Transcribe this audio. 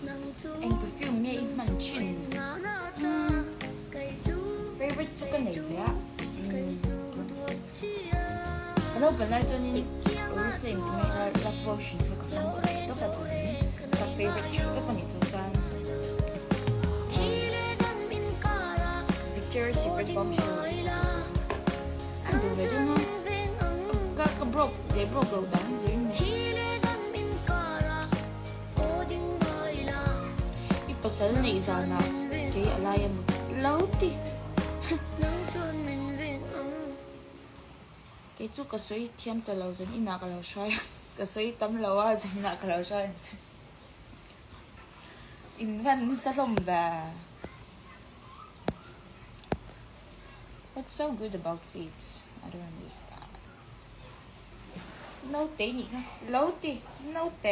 anh perfume nghe im mạnh chuyện favorite cho cái này vậy cái lâu bên này cho nên everything của mình là love potion thôi còn làm gì tốt là cho nên các favorite tất cả những trong trang Victoria's Secret Bombshell anh đủ về đúng không các broke để broke đầu đáng dữ này pasal ni sana kay alaya mo lauti kay chu kasoi thiam ta lau zan ina ka lau shai kasoi tam lawa zan ina ka lau shai in van sa lom ba. What's so good about fates? I don't understand. No te ni ka lauti no te